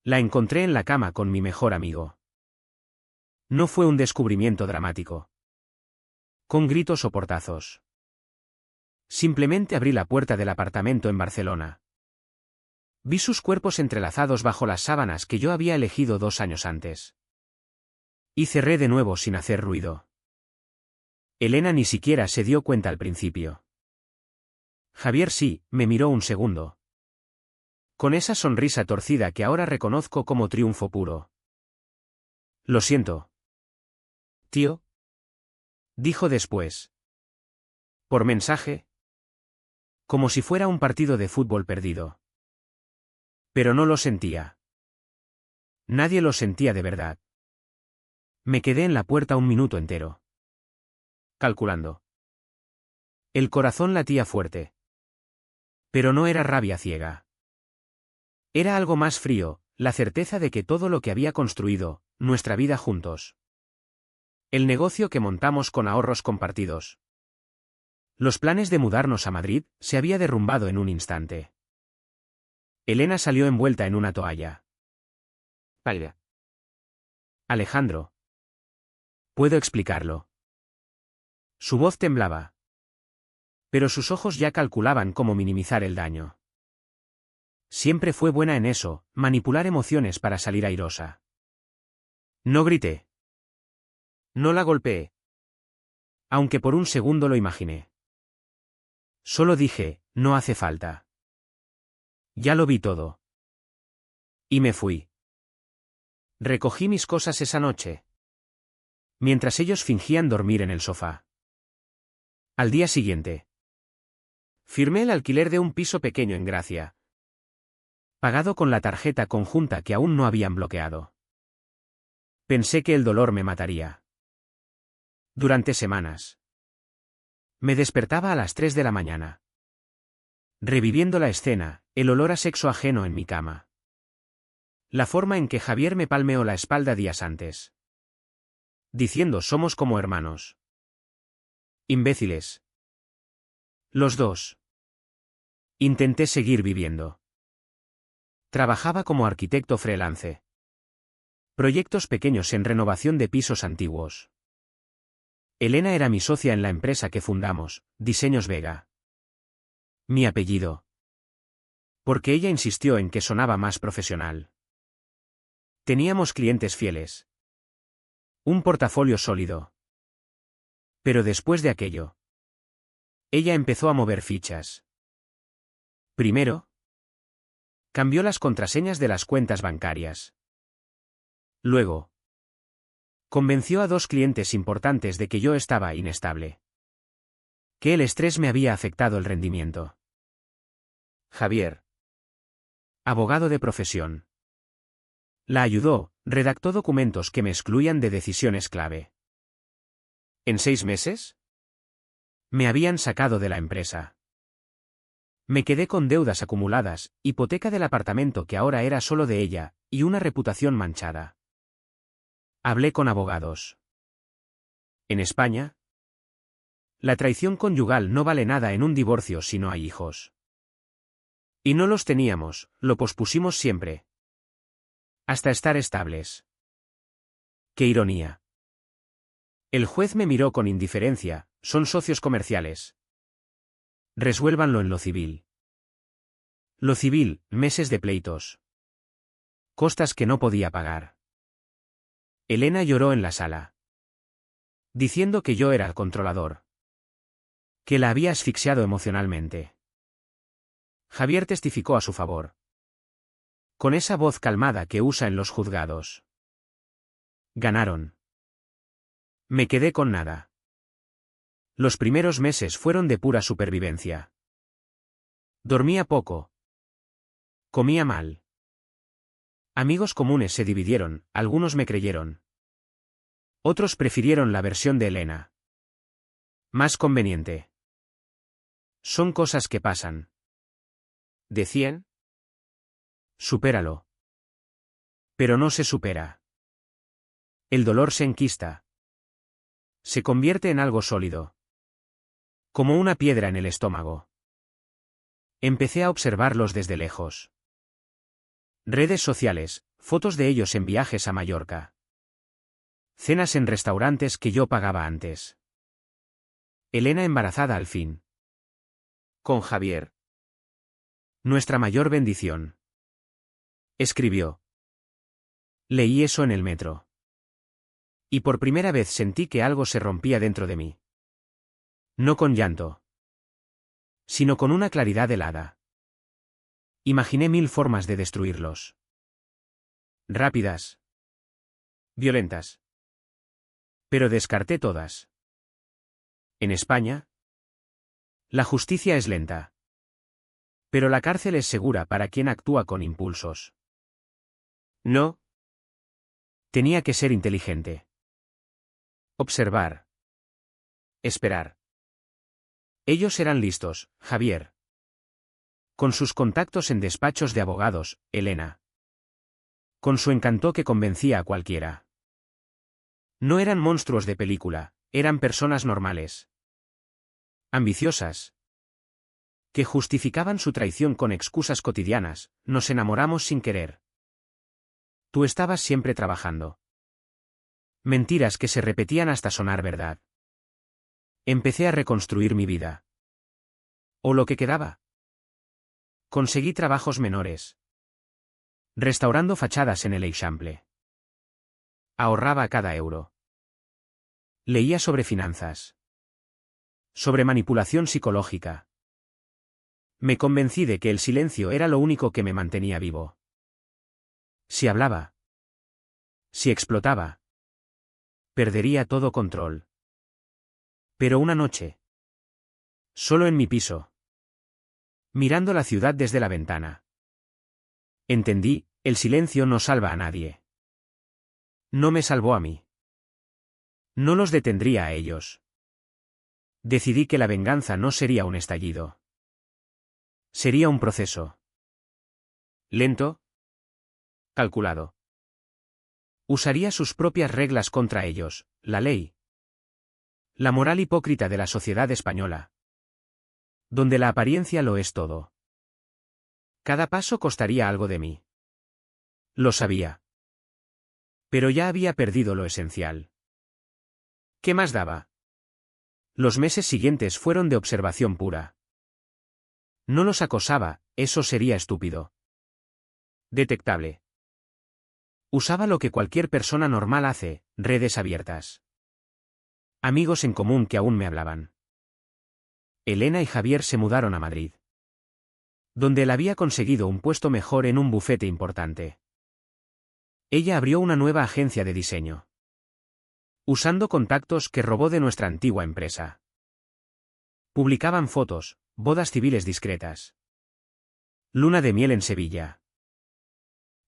La encontré en la cama con mi mejor amigo. No fue un descubrimiento dramático. Con gritos o portazos. Simplemente abrí la puerta del apartamento en Barcelona. Vi sus cuerpos entrelazados bajo las sábanas que yo había elegido 2 años antes. Y cerré de nuevo sin hacer ruido. Elena ni siquiera se dio cuenta al principio. Javier sí, me miró un segundo. Con esa sonrisa torcida que ahora reconozco como triunfo puro. Lo siento. Tío. Dijo después. Por mensaje. Como si fuera un partido de fútbol perdido. Pero no lo sentía. Nadie lo sentía de verdad. Me quedé en la puerta un minuto entero. Calculando. El corazón latía fuerte. Pero no era rabia ciega. Era algo más frío, la certeza de que todo lo que había construido, nuestra vida juntos. El negocio que montamos con ahorros compartidos. Los planes de mudarnos a Madrid se había derrumbado en un instante. Elena salió envuelta en una toalla. Pálida. Alejandro. Puedo explicarlo. Su voz temblaba. Pero sus ojos ya calculaban cómo minimizar el daño. Siempre fue buena en eso, manipular emociones para salir airosa. No grité. No la golpeé. Aunque por un segundo lo imaginé. Solo dije, no hace falta. Ya lo vi todo. Y me fui. Recogí mis cosas esa noche. Mientras ellos fingían dormir en el sofá. Al día siguiente. Firmé el alquiler de un piso pequeño en Gracia. Pagado con la tarjeta conjunta que aún no habían bloqueado. Pensé que el dolor me mataría. Durante semanas. Me despertaba a las 3 de la mañana. Reviviendo la escena, el olor a sexo ajeno en mi cama. La forma en que Javier me palmeó la espalda días antes. Diciendo somos como hermanos. Imbéciles. Los dos. Intenté seguir viviendo. Trabajaba como arquitecto freelance. Proyectos pequeños en renovación de pisos antiguos. Elena era mi socia en la empresa que fundamos, Diseños Vega. Mi apellido. Porque ella insistió en que sonaba más profesional. Teníamos clientes fieles. Un portafolio sólido. Pero después de aquello, ella empezó a mover fichas. Primero, cambió las contraseñas de las cuentas bancarias. Luego, convenció a 2 clientes importantes de que yo estaba inestable. Que el estrés me había afectado el rendimiento. Javier. Abogado de profesión. La ayudó, redactó documentos que me excluían de decisiones clave. ¿En 6 meses? Me habían sacado de la empresa. Me quedé con deudas acumuladas, hipoteca del apartamento que ahora era solo de ella, y una reputación manchada. Hablé con abogados. En España, la traición conyugal no vale nada en un divorcio si no hay hijos. Y no los teníamos, lo pospusimos siempre. Hasta estar estables. ¡Qué ironía! El juez me miró con indiferencia, son socios comerciales. Resuélvanlo en lo civil. Lo civil, meses de pleitos. Costas que no podía pagar. Elena lloró en la sala. Diciendo que yo era el controlador. Que la había asfixiado emocionalmente. Javier testificó a su favor. Con esa voz calmada que usa en los juzgados. Ganaron. Me quedé con nada. Los primeros meses fueron de pura supervivencia. Dormía poco. Comía mal. Amigos comunes se dividieron, algunos me creyeron. Otros prefirieron la versión de Elena. Más conveniente. Son cosas que pasan. ¿Decían? Supéralo. Pero no se supera. El dolor se enquista. Se convierte en algo sólido. Como una piedra en el estómago. Empecé a observarlos desde lejos. Redes sociales, Fotos de ellos en viajes a Mallorca. Cenas en restaurantes que yo pagaba antes. Elena embarazada al fin. Con Javier. Nuestra mayor bendición. Escribió. Leí eso en el metro. Y por primera vez sentí que algo se rompía dentro de mí. No con llanto, sino con una claridad helada. Imaginé 1000 formas de destruirlos. Rápidas. Violentas. Pero descarté todas. En España, la justicia es lenta. Pero la cárcel es segura para quien actúa con impulsos. No. Tenía que ser inteligente. Observar. Esperar. Ellos eran listos, Javier. Con sus contactos en despachos de abogados, Elena. Con su encanto que convencía a cualquiera. No eran monstruos de película, eran personas normales. Ambiciosas. Que justificaban su traición con excusas cotidianas, nos enamoramos sin querer. Tú estabas siempre trabajando. Mentiras que se repetían hasta sonar verdad. Empecé a reconstruir mi vida. O lo que quedaba. Conseguí trabajos menores. Restaurando fachadas en el Eixample. Ahorraba cada euro. Leía sobre finanzas. Sobre manipulación psicológica. Me convencí de que el silencio era lo único que me mantenía vivo. Si hablaba. Si explotaba. Perdería todo control. Pero una noche. Solo en mi piso. Mirando la ciudad desde la ventana. Entendí, el silencio no salva a nadie. No me salvó a mí. No los detendría a ellos. Decidí que la venganza no sería un estallido. Sería un proceso. Lento. Calculado. Usaría sus propias reglas contra ellos, la ley. La moral hipócrita de la sociedad española. Donde la apariencia lo es todo. Cada paso costaría algo de mí. Lo sabía. Pero ya había perdido lo esencial. ¿Qué más daba? Los meses siguientes fueron de observación pura. No los acosaba, eso sería estúpido. Detectable. Usaba lo que cualquier persona normal hace, redes abiertas. Amigos en común que aún me hablaban. Elena y Javier se mudaron a Madrid. Donde él había conseguido un puesto mejor en un bufete importante. Ella abrió una nueva agencia de diseño. Usando contactos que robó de nuestra antigua empresa. Publicaban fotos, bodas civiles discretas. Luna de miel en Sevilla.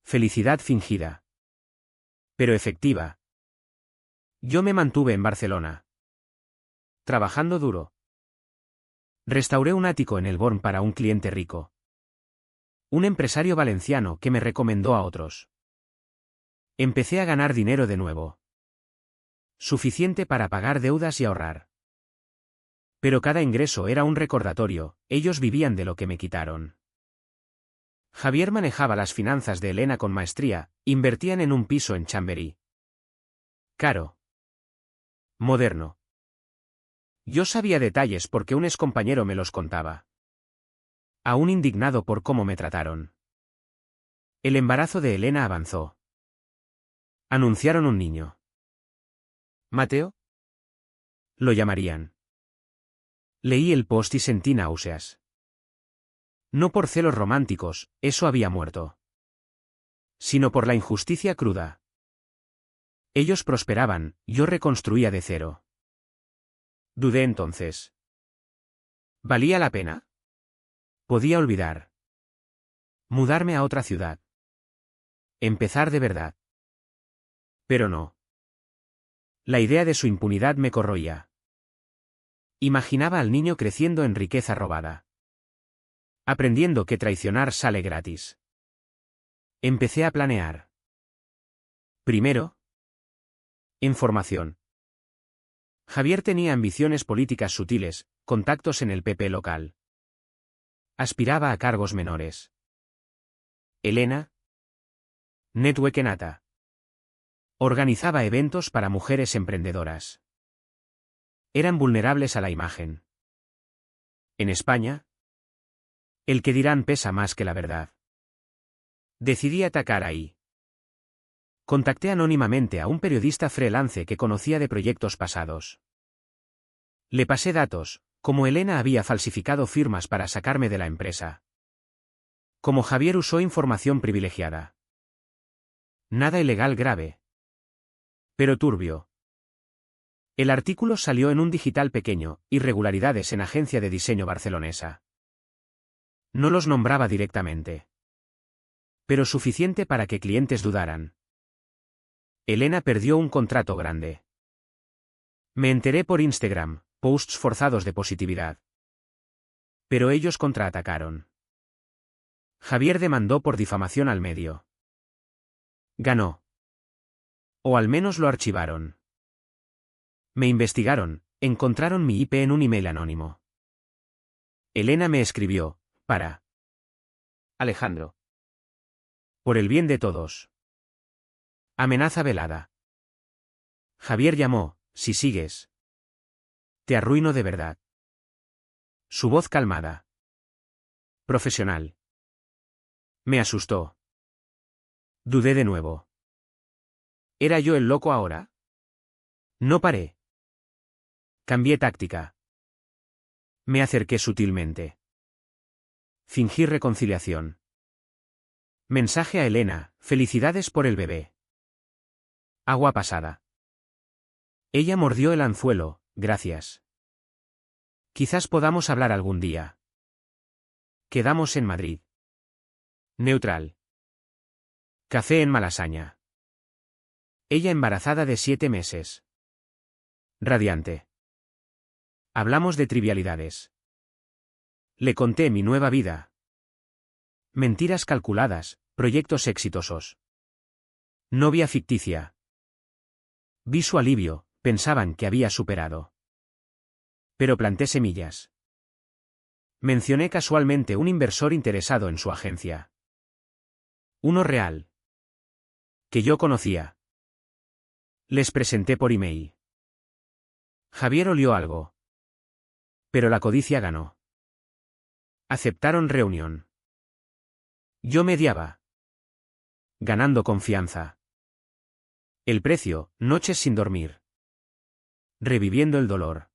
Felicidad fingida. Pero efectiva. Yo me mantuve en Barcelona. Trabajando duro. Restauré un ático en el Born para un cliente rico. Un empresario valenciano que me recomendó a otros. Empecé a ganar dinero de nuevo. Suficiente para pagar deudas y ahorrar. Pero cada ingreso era un recordatorio, ellos vivían de lo que me quitaron. Javier manejaba las finanzas de Elena con maestría, invertían en un piso en Chamberí. Caro. Moderno. Yo sabía detalles porque un excompañero me los contaba. Aún indignado por cómo me trataron. El embarazo de Elena avanzó. Anunciaron un niño. ¿Mateo? Lo llamarían. Leí el post y sentí náuseas. No por celos románticos, eso había muerto. Sino por la injusticia cruda. Ellos prosperaban, yo reconstruía de cero. Dudé entonces. ¿Valía la pena? Podía olvidar. Mudarme a otra ciudad. Empezar de verdad. Pero no. La idea de su impunidad me corroía. Imaginaba al niño creciendo en riqueza robada. Aprendiendo que traicionar sale gratis. Empecé a planear. Primero. Información. Javier tenía ambiciones políticas sutiles, contactos en el PP local. Aspiraba a cargos menores. Elena. Netwekenata. Organizaba eventos para mujeres emprendedoras. Eran vulnerables a la imagen. En España, el que dirán pesa más que la verdad. Decidí atacar ahí. Contacté anónimamente a un periodista freelance que conocía de proyectos pasados. Le pasé datos, como Elena había falsificado firmas para sacarme de la empresa. Como Javier usó información privilegiada. Nada ilegal grave. Pero turbio. El artículo salió en un digital pequeño, Irregularidades en agencia de diseño barcelonesa. No los nombraba directamente. Pero suficiente para que clientes dudaran. Elena perdió un contrato grande. Me enteré por Instagram, posts forzados de positividad. Pero ellos contraatacaron. Javier demandó por difamación al medio. Ganó. O al menos lo archivaron. Me investigaron, encontraron mi IP en un email anónimo. Elena me escribió, para Alejandro. Por el bien de todos. Amenaza velada. Javier llamó, si sigues. Te arruino de verdad. Su voz calmada. Profesional. Me asustó. Dudé de nuevo. ¿Era yo el loco ahora? No paré. Cambié táctica. Me acerqué sutilmente. Fingí reconciliación. Mensaje a Elena, felicidades por el bebé. Agua pasada. Ella mordió el anzuelo, gracias. Quizás podamos hablar algún día. Quedamos en Madrid. Neutral. Café en Malasaña. Ella embarazada de 7 meses. Radiante. Hablamos de trivialidades. Le conté mi nueva vida. Mentiras calculadas, proyectos exitosos. Novia ficticia. Vi su alivio, pensaban que había superado. Pero planté semillas. Mencioné casualmente un inversor interesado en su agencia. Uno real. Que yo conocía. Les presenté por email. Javier olió algo. Pero la codicia ganó. Aceptaron reunión. Yo mediaba. Ganando confianza. El precio, noches sin dormir. Reviviendo el dolor.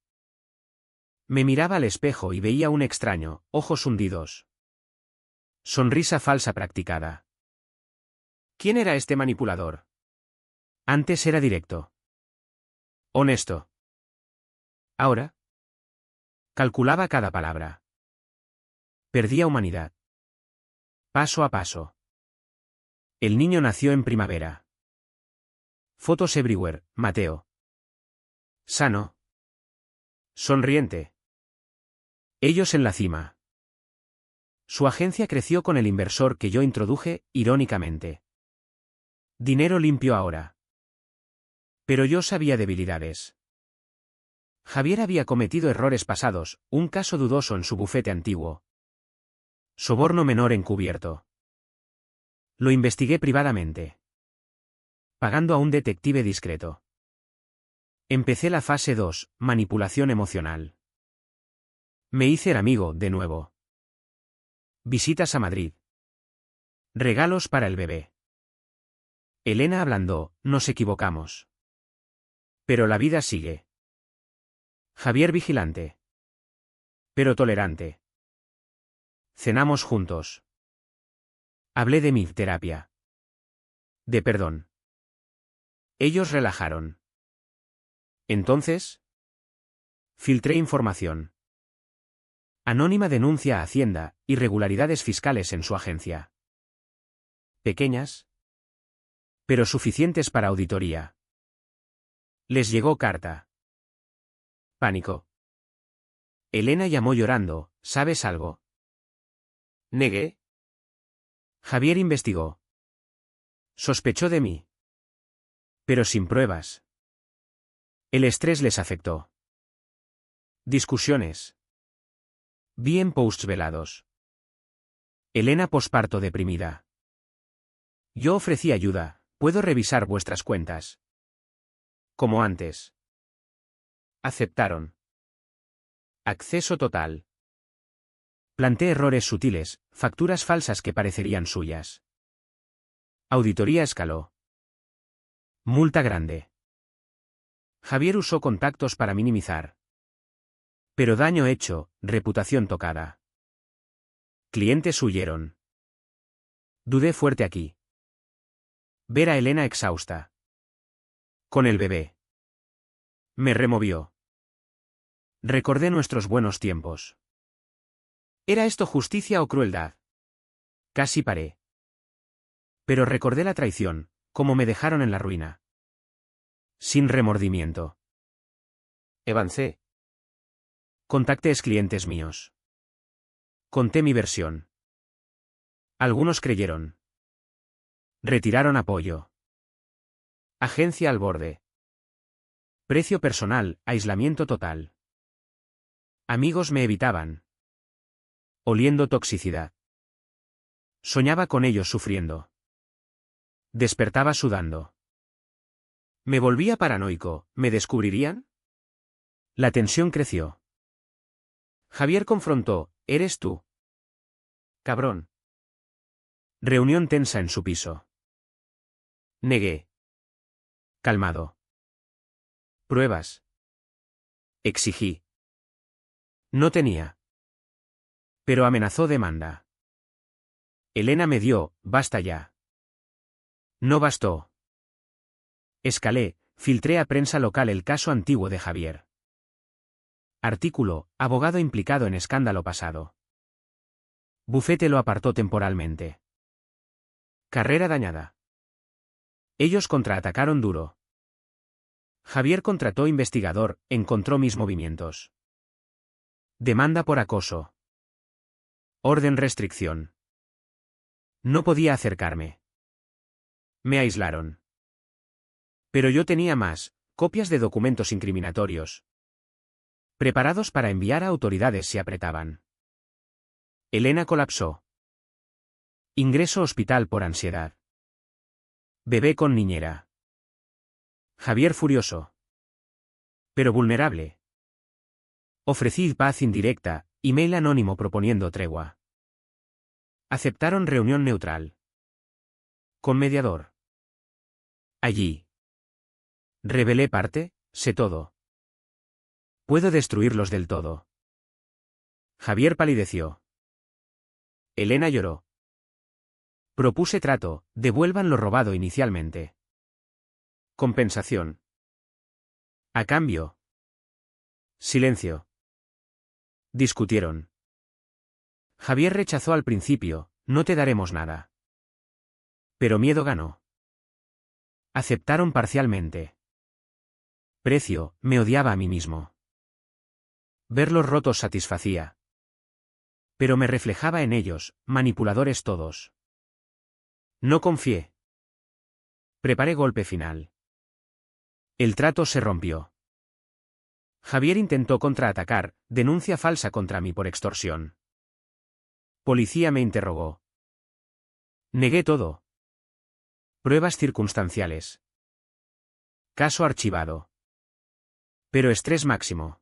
Me miraba al espejo y veía un extraño, ojos hundidos. Sonrisa falsa practicada. ¿Quién era este manipulador? Antes era directo. Honesto. Ahora. Calculaba cada palabra. Perdía humanidad. Paso a paso. El niño nació en primavera. Fotos everywhere, Mateo. Sano. Sonriente. Ellos en la cima. Su agencia creció con el inversor que yo introduje, irónicamente. Dinero limpio ahora. Pero yo sabía debilidades. Javier había cometido errores pasados, un caso dudoso en su bufete antiguo. Soborno menor encubierto. Lo investigué privadamente. Pagando a un detective discreto. Empecé la fase 2, manipulación emocional. Me hice el amigo, de nuevo. Visitas a Madrid. Regalos para el bebé. Elena ablandó, nos equivocamos. Pero la vida sigue. Javier vigilante. Pero tolerante. Cenamos juntos. Hablé de mi terapia. De perdón. Ellos relajaron. Entonces, filtré información. Anónima denuncia a Hacienda, irregularidades fiscales en su agencia. Pequeñas, pero suficientes para auditoría. Les llegó carta. Pánico. Elena llamó llorando, ¿sabes algo? Negué. Javier investigó. Sospechó de mí. Pero sin pruebas. El estrés les afectó. Discusiones. Vi en posts velados. Elena posparto deprimida. Yo ofrecí ayuda, puedo revisar vuestras cuentas. Como antes. Aceptaron. Acceso total. Planté errores sutiles, facturas falsas que parecerían suyas. Auditoría escaló. Multa grande. Javier usó contactos para minimizar. Pero daño hecho, reputación tocada. Clientes huyeron. Dudé fuerte aquí. Ver a Elena exhausta. Con el bebé. Me removió. Recordé nuestros buenos tiempos. ¿Era esto justicia o crueldad? Casi paré. Pero recordé la traición, como me dejaron en la ruina. Sin remordimiento. Avancé. Contacté a clientes míos. Conté mi versión. Algunos creyeron. Retiraron apoyo. Agencia al borde. Precio personal, aislamiento total. Amigos me evitaban. Oliendo toxicidad. Soñaba con ellos sufriendo. Despertaba sudando. Me volvía paranoico, ¿me descubrirían? La tensión creció. Javier confrontó, ¿eres tú? Cabrón. Reunión tensa en su piso. Negué. Calmado. Pruebas. Exigí. No tenía. Pero amenazó demanda. Elena me dio, basta ya. No bastó. Escalé, filtré a prensa local el caso antiguo de Javier. Artículo, abogado implicado en escándalo pasado. Bufete lo apartó temporalmente. Carrera dañada. Ellos contraatacaron duro. Javier contrató investigador, encontró mis movimientos. Demanda por acoso. Orden restricción. No podía acercarme. Me aislaron. Pero yo tenía más, copias de documentos incriminatorios. Preparados para enviar a autoridades si apretaban. Elena colapsó. Ingreso hospital por ansiedad. Bebé con niñera. Javier furioso. Pero vulnerable. Ofrecí paz indirecta, email anónimo proponiendo tregua. Aceptaron reunión neutral. Con mediador. Allí. Revelé parte, sé todo. Puedo destruirlos del todo. Javier palideció. Elena lloró. Propuse trato, devuelvan lo robado inicialmente. Compensación. A cambio. Silencio. Discutieron. Javier rechazó al principio, no te daremos nada. Pero miedo ganó. Aceptaron parcialmente. Precio, me odiaba a mí mismo. Verlos rotos satisfacía. Pero me reflejaba en ellos, manipuladores todos. No confié. Preparé golpe final. El trato se rompió. Javier intentó contraatacar, denuncia falsa contra mí por extorsión. Policía me interrogó. Negué todo. Pruebas circunstanciales. Caso archivado. Pero estrés máximo.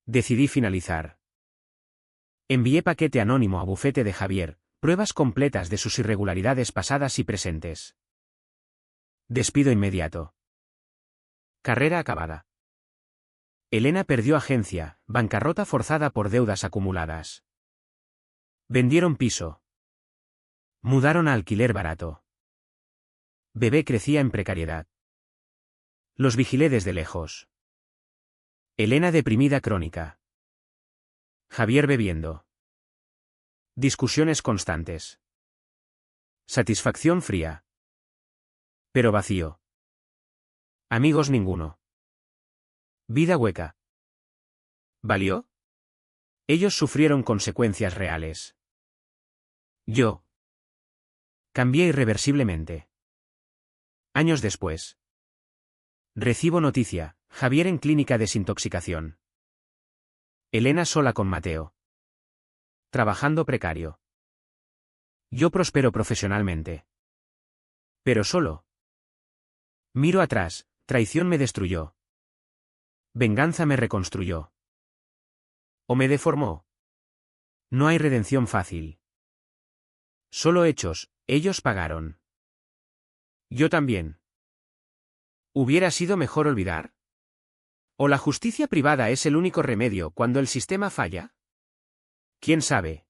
Decidí finalizar. Envié paquete anónimo a bufete de Javier, pruebas completas de sus irregularidades pasadas y presentes. Despido inmediato. Carrera acabada. Elena perdió agencia, bancarrota forzada por deudas acumuladas. Vendieron piso. Mudaron a alquiler barato. Bebé crecía en precariedad. Los vigilé desde lejos. Elena deprimida crónica. Javier bebiendo. Discusiones constantes. Satisfacción fría. Pero vacío. Amigos ninguno. Vida hueca. ¿Valió? Ellos sufrieron consecuencias reales. Yo. Cambié irreversiblemente. Años después. Recibo noticia, Javier en clínica desintoxicación. Elena sola con Mateo. Trabajando precario. Yo prospero profesionalmente. Pero solo. Miro atrás, traición me destruyó. Venganza me reconstruyó. O me deformó. No hay redención fácil. Solo hechos, ellos pagaron. Yo también. ¿Hubiera sido mejor olvidar? ¿O la justicia privada es el único remedio cuando el sistema falla? ¿Quién sabe?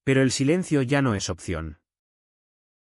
Pero el silencio ya no es opción.